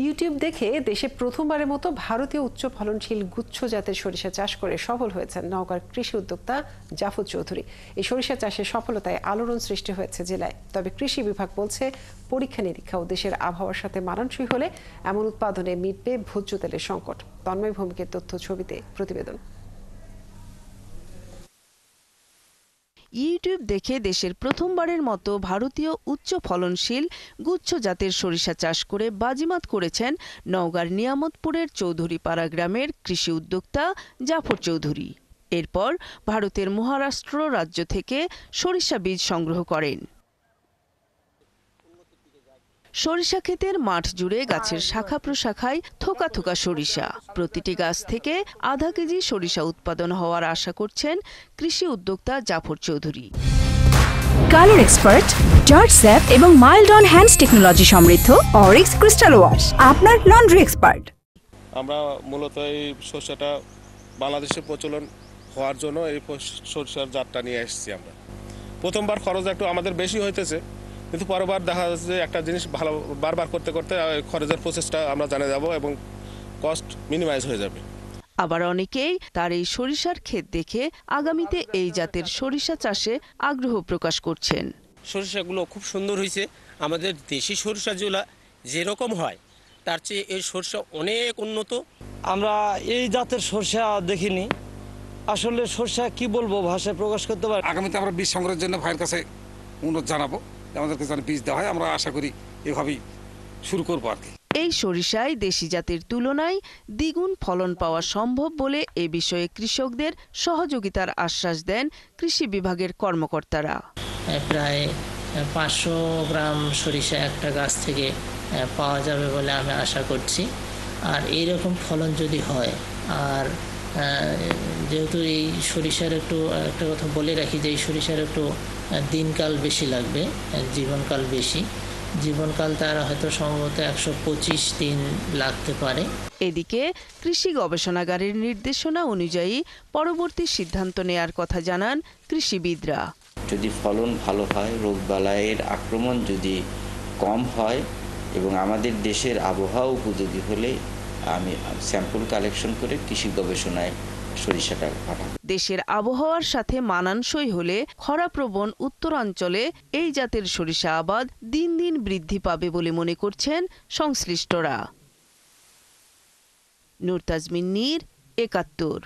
YouTube দেখে দেশে প্রথমবারের মতো ভারতীয় উচ্চ ফলনশীল গুচ্ছ জাতের সরিষা চাষ করে সফল হয়েছেন নওগাঁর কৃষি উদ্যোক্তা জাফর চৌধুরী। এই সরিষা চাষের সফলতায় আলোড়ন সৃষ্টি হয়েছে জেলায়। তবে কৃষি বিভাগ বলছে, পরীক্ষা নিরীক্ষা ও দেশের আবহাওয়ার সাথে মানানসই হলে এমন উৎপাদনে মিটবে ভোজ্য তেলের সংকট। তন্ময় ভৌমিকের তথ্য ছবিতে প্রতিবেদন। ইউটিউব দেখে দেশের প্রথমবারের মতো ভারতীয় উচ্চ ফলনশীল গুচ্ছ জাতের সরিষা চাষ করে বাজিমাত করেছেন নওগাঁর নিয়ামতপুরের চৌধুরীপাড়া গ্রামের কৃষি উদ্যোক্তা জাফর চৌধুরী। এরপর ভারতের মহারাষ্ট্র রাজ্য থেকে সরিষা বীজ সংগ্রহ করেন। সরিষা ক্ষেতের মাঠ জুড়ে গাছের শাখা প্রশাখায় থোকা থোকা সরিষা। প্রতিটি গাছ থেকে আধা কেজি সরিষা উৎপাদন হওয়ার আশা করছেন কৃষি উদ্যোক্তা জাফর চৌধুরী। কালার এক্সপার্ট, জর্জ স্যাপ এবং মাইল্ড অন হ্যান্ডস টেকনোলজি সমৃদ্ধ অরিক্স ক্রিস্টাল ওয়াশ আপনার লন্ড্রি এক্সপার্ট। আমরা মূলত এই সরিষাটা বাংলাদেশে প্রচলন হওয়ার জন্য এই সরিষার জাতটা নিয়ে এসেছি। আমরা প্রথমবার খরচ একটু আমাদের বেশি হইতেছে, কিন্তু পরবার দেখা যাচ্ছে একটা জিনিস ভালো বারবার করতে করতে খরচের প্রসেসটা আমরা জানে যাব এবং কস্ট মিনিমাইজ হয়ে যাবে। আবার অনেকেই তার এই সরিষার ক্ষেত দেখে আগামীতে এই জাতের সরিষা চাষে আগ্রহ প্রকাশ করছেন। সরিষাগুলো খুব সুন্দর হয়েছে। আমাদের দেশি সরিষাগুলো যেরকম হয় তার চেয়ে এই সরিষা অনেক উন্নত। আমরা এই জাতের সরিষা দেখিনি, আসলে সরিষা কি বলবো, ভাষায় প্রকাশ করতে পারি। আগামীতে আমরা বীজ সংগ্রহের জন্য ভাইয়ের কাছে অনুরোধ জানাবো, আমাদেরকে যেন বীজ দেওয়া হয়। আমরা আশা করি এভাবেই শুরু করবো আর কি। এই সরিষায় দেশি জাতের তুলনায় দ্বিগুণ ফলন পাওয়া সম্ভব বলে এ বিষয়ে কৃষকদের সহযোগিতার আশ্বাস দেন কৃষি বিভাগের কর্মকর্তারা। প্রায় 500 গ্রাম সরিষা একটা গাছ থেকে পাওয়া যাবে বলে আমি আশা করছি। আর এইরকম ফলন যদি হয়, আর যেহেতু এই সরিষার একটা কথা বলে রাখি যে এই সরিষার একটু দিনকাল বেশি লাগবে, জীবনকাল বেশি। জীবনকাল তার হয়তো সম্ভবত 125 দিন লাগতে পারে। এদিকে কৃষি গবেষণাগারের নির্দেশনা অনুযায়ী পরবর্তী সিদ্ধান্ত নেয়ার কথা জানান কৃষিবিদরা। যদি ফলন ভালো হয়, রোগবালাইয়ের আক্রমণ যদি কম হয় এবং আমাদের দেশের আবহাওয়া উপযোগী হলে আমি স্যাম্পল কালেকশন করে কৃষি গবেষণায় সরিষাটা পাঠাবো। দেশের আবহাওয়ার সাথে মানানসই হলে খরাপ্রবণ উত্তরাঞ্চলে এই জাতের সরিষা আবাদ দিন দিন বৃদ্ধি পাবে বলে মনে করছেন সংশ্লিষ্টরা। নূর তাজমিন নীর, ৭১।